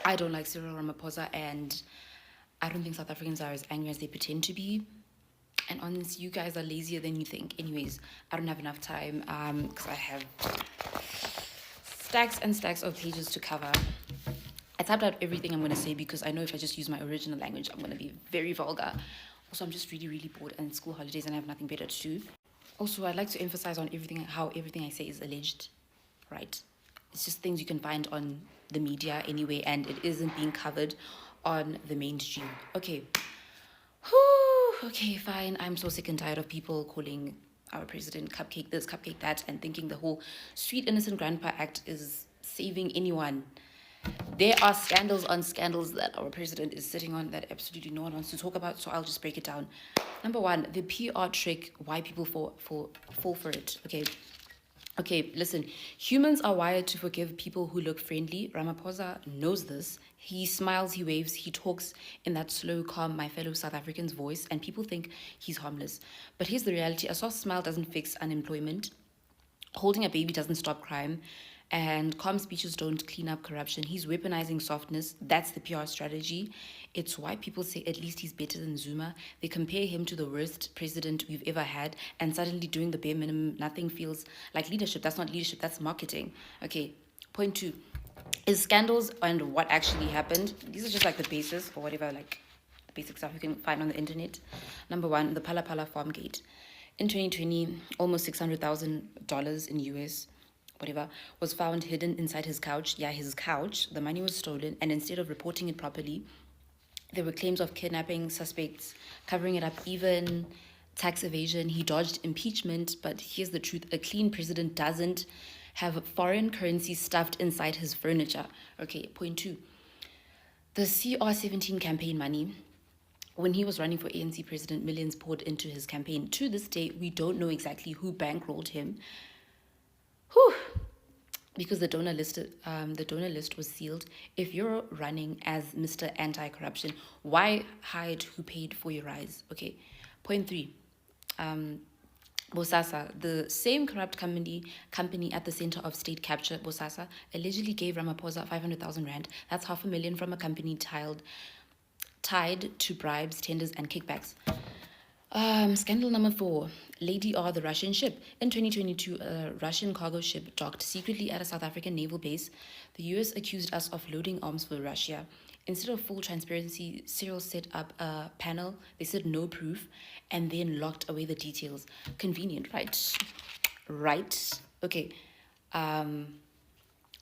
I don't like Cyril Ramaphosa, and I don't think South Africans are as angry as they pretend to be. And honestly, you guys are lazier than you think. Anyways, I don't have enough time because I have stacks and stacks of pages to cover. I typed out everything I'm going to say because I know if I just use my original language, I'm going to be very vulgar. Also, I'm just really, really bored and school holidays and I have nothing better to do. Also, I'd like to emphasize on how everything I say is alleged, right? It's just things you can find on the media anyway, and it isn't being covered on the mainstream. Okay. Whew. Okay, fine. I'm so sick and tired of people calling our president cupcake this, cupcake that, and thinking the whole Sweet Innocent Grandpa Act is saving anyone. There are scandals on scandals that our president is sitting on that absolutely no one wants to talk about, so I'll just break it down. Number one, the PR trick, why people fall for it, okay? Okay, listen. Humans are wired to forgive people who look friendly. Ramaphosa knows this. He smiles, he waves, he talks in that slow, calm, my fellow South Africans voice, and people think he's harmless. But here's the reality. A soft smile doesn't fix unemployment. Holding a baby doesn't stop crime. And calm speeches don't clean up corruption. He's weaponizing softness. That's the PR strategy. It's why people say at least he's better than Zuma. They compare him to the worst president we've ever had, and suddenly doing the bare minimum, nothing feels like leadership. That's not leadership, that's marketing. Okay, point two is scandals and what actually happened. These are just like the basis or whatever, like the basic stuff you can find on the internet. Number one, the Pala Pala farm gate. In 2020, almost $600,000 in US, whatever, was found hidden inside his couch. Yeah, his couch. The money was stolen, and instead of reporting it properly, there were claims of kidnapping, suspects covering it up, even tax evasion. He dodged impeachment, but here's the truth. A clean president doesn't have foreign currency stuffed inside his furniture. Okay, point two. The CR17 campaign money. When he was running for ANC president, millions poured into his campaign. To this day, we don't know exactly who bankrolled him. Whew. Because the donor list was sealed. If you're running as Mr. Anti-Corruption, why hide who paid for your rise? Okay. Point three. Bosasa, the same corrupt company at the center of state capture, Bosasa, allegedly gave Ramaphosa 500,000 rand. That's $500,000 from a company tied to bribes, tenders, and kickbacks. Scandal number four, Lady R, the Russian ship. In 2022, a Russian cargo ship docked secretly at a South African naval base. The US accused us of loading arms for Russia. Instead of full transparency, Cyril set up a panel. They said no proof and then locked away the details. Convenient, right? Right. Okay.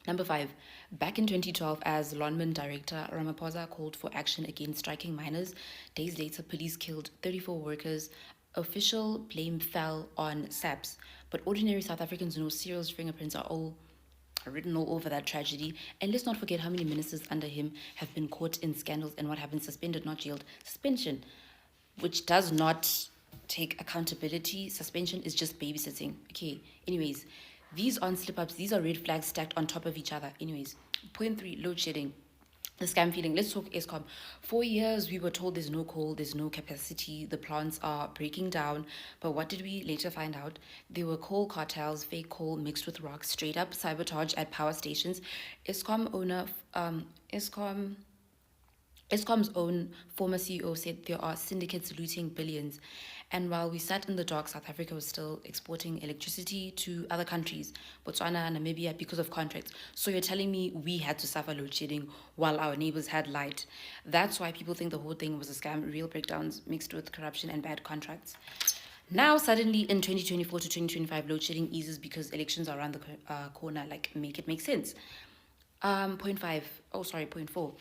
Number five, back in 2012, as Lonman director, Ramaphosa called for action against striking miners. Days later, police killed 34 workers. Official blame fell on SAPS, but ordinary South Africans know Cyril's fingerprints are all written all over that tragedy. And let's not forget how many ministers under him have been caught in scandals and what happened, suspended, not jailed. Suspension, which does not take accountability. Suspension is just babysitting. Okay, anyways, these aren't slip-ups. These are red flags stacked on top of each other. Anyways, point three, load shedding. The scam feeling. Let's talk Eskom. For years, we were told there's no coal, there's no capacity, the plants are breaking down. But what did we later find out? There were coal cartels, fake coal mixed with rocks, straight up sabotage at power stations. Eskom's own former CEO said there are syndicates looting billions. And while we sat in the dark, South Africa was still exporting electricity to other countries, Botswana, Namibia, because of contracts. So you're telling me we had to suffer load shedding while our neighbors had light. That's why people think the whole thing was a scam, real breakdowns mixed with corruption and bad contracts. Now, suddenly in 2024 to 2025, load shedding eases because elections are around the corner. Like, make it make sense. Point four.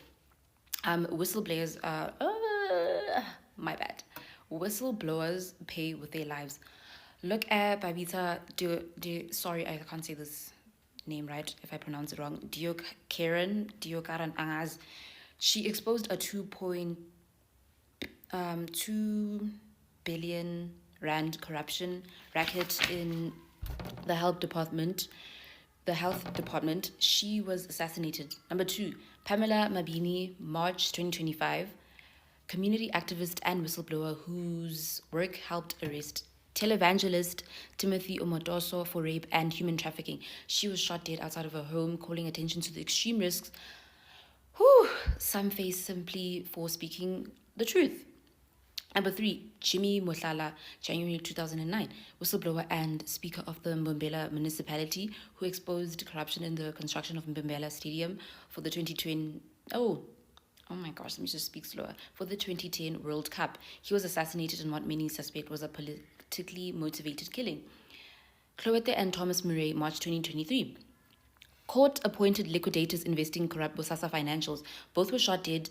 Whistleblowers, my bad. Whistleblowers pay with their lives. Look at Babita sorry, I can't say this name right if I pronounce it wrong. Diokaran Angaz. She exposed a 2 billion rand corruption racket in the health department. She was assassinated. Number two, Pamela Mabini, March 2025, community activist and whistleblower whose work helped arrest televangelist Timothy Omotoso for rape and human trafficking. She was shot dead outside of her home, calling attention to the extreme risks some face simply for speaking the truth. Number 3, Jimmy Mohlala, January 2009, whistleblower and speaker of the Mbombela municipality who exposed corruption in the construction of Mbombela Stadium for the 2020. Oh my gosh, let me just speak slower. For the 2010 World Cup, he was assassinated in what many suspect was a politically motivated killing. Cloete and Thomas Murray, March 2023. Court-appointed liquidators investing corrupt Bosasa financials. Both were shot dead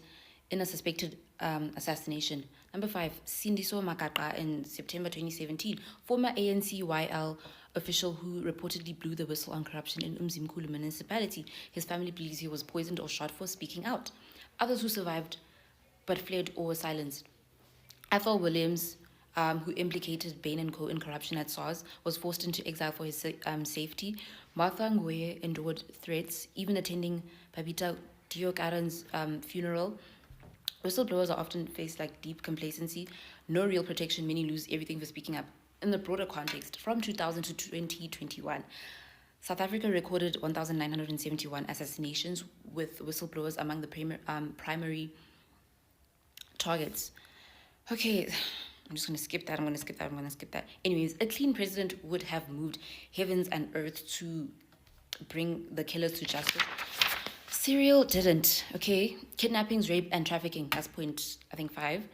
in a suspected assassination. Number 5, Sindiso Makaka in September 2017. Former ANC-YL official who reportedly blew the whistle on corruption in Umzimkhulu municipality. His family believes he was poisoned or shot for speaking out. Others who survived but fled or were silenced. Ethel Williams, who implicated Bain & Co. in corruption at SARS, was forced into exile for his safety. Martha Ngoye endured threats, even attending Babita Diokaran's funeral. Whistleblowers are often faced like deep complacency, no real protection, many lose everything for speaking up. In the broader context, from 2000 to 2021, South Africa recorded 1,971 assassinations, with whistleblowers among the primary targets. Okay, I'm just going to skip that. I'm going to skip that. Anyways, a clean president would have moved heavens and earth to bring the killers to justice. Cyril didn't, okay? Kidnappings, rape, and trafficking. That's point, I think, 5.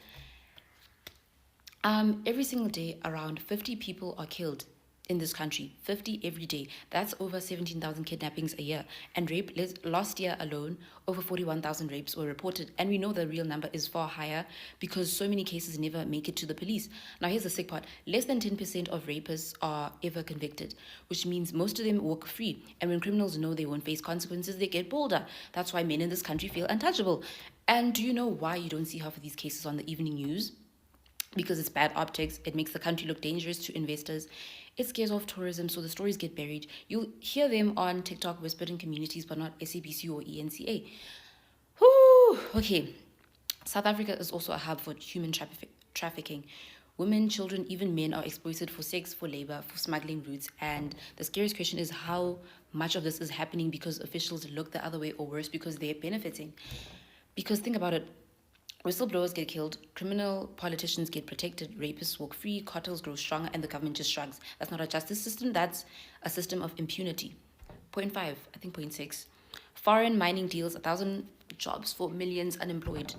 Every single day, around 50 people are killed in this country. 50 every day. That's over 17,000 kidnappings a year. And rape, last year alone, over 41,000 rapes were reported. And we know the real number is far higher because so many cases never make it to the police. Now, here's the sick part. Less than 10% of rapists are ever convicted, which means most of them walk free. And when criminals know they won't face consequences, they get bolder. That's why men in this country feel untouchable. And do you know why you don't see half of these cases on the evening news? Because it's bad optics. It makes the country look dangerous to investors. It scares off tourism, so the stories get buried. You'll hear them on TikTok whispered in communities, but not SABC or ENCA. Whew. Okay. South Africa is also a hub for human trafficking. Women, children, even men are exploited for sex, for labor, for smuggling routes. And the scariest question is how much of this is happening because officials look the other way, or worse, because they're benefiting. Because think about it. Whistleblowers get killed, criminal politicians get protected, rapists walk free, cartels grow stronger, and the government just shrugs. That's not a justice system, that's a system of impunity. Point 5, I think point 6. Foreign mining deals, 1,000 jobs for millions unemployed.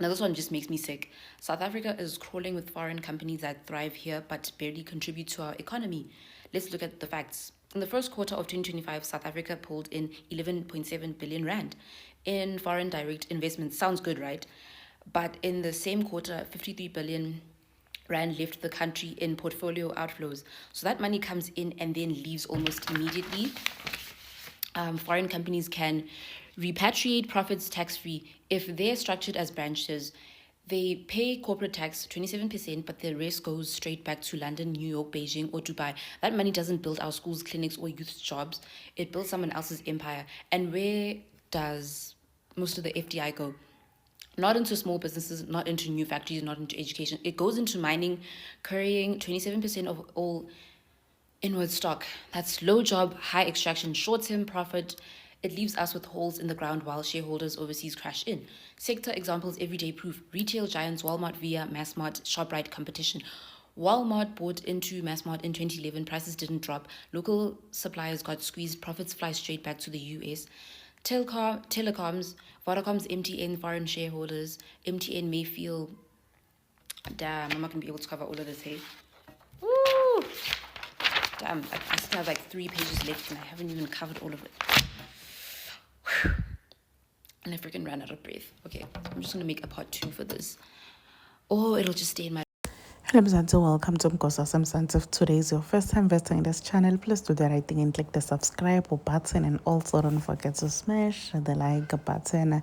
Now this one just makes me sick. South Africa is crawling with foreign companies that thrive here but barely contribute to our economy. Let's look at the facts. In the first quarter of 2025, South Africa pulled in 11.7 billion rand in foreign direct investments. Sounds good, right? But in the same quarter, 53 billion rand left the country in portfolio outflows. So that money comes in and then leaves almost immediately. Foreign companies can repatriate profits tax-free. If they're structured as branches, they pay corporate tax 27%, but the rest goes straight back to London, New York, Beijing, or Dubai. That money doesn't build our schools, clinics, or youth jobs. It builds someone else's empire. And where does most of the FDI go? Not into small businesses, not into new factories, not into education. It goes into mining, carrying 27% of all inward stock. That's low job, high extraction, short-term profit. It leaves us with holes in the ground while shareholders overseas crash in. Sector examples, everyday proof. Retail giants Walmart via Massmart, ShopRite competition. Walmart bought into Massmart in 2011. Prices didn't drop. Local suppliers got squeezed. Profits fly straight back to the US. Telecoms, Vodacom's MTN foreign shareholders. MTN may feel, damn, I'm not going to be able to cover all of this here. Woo! Damn, I still have like 3 pages left and I haven't even covered all of it. And I freaking ran out of breath. Okay, I'm just going to make a part 2 for this. Or it'll just stay in my... Hello Mzansi, welcome to Mkosa Mzansi. If today is your first time visiting this channel, please do the right thing and click the subscribe button, and also don't forget to smash the like button.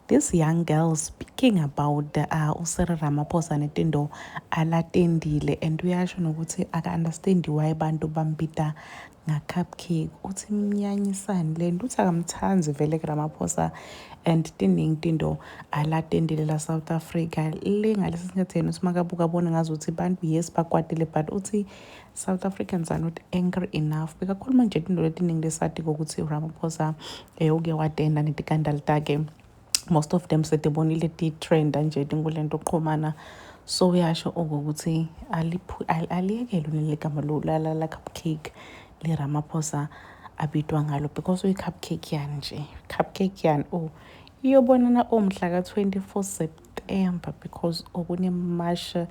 This young girl speaking about Cyril Ramaphosa netindo alatendile, and we actually ukuthi aka understand why bantu bambita nga cupcake uthi mnyanyisani le nto uthi akamthanzi vele Ramaphosa and tiningi tindo alatendile la South Africa le ngalesi singatheni usimakabuka bona ngazuthi bantu yes bakwatile, but uthi South Africans are not angry enough bekakhuluma nje tindo letiningi lesati ukuthi Ramaphosa uke watenda netikandali take most of them setibonile ti-trend nje tinkulento qhumana, so uyasho ukuthi aliyekele neligama la cupcake le Ramaphosa abitwa ngalo, because uyi-cupcake yani nje, cupcake yani iyobonana mhla ka-24 September, because okunemasha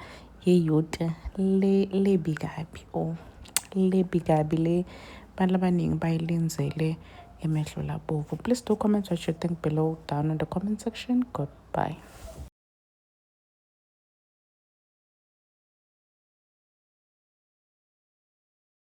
ye-youth lebi kabi le bantu abaningi bayilenzele emehlo labovu. Please do comment what you think below down in the comment section. Goodbye.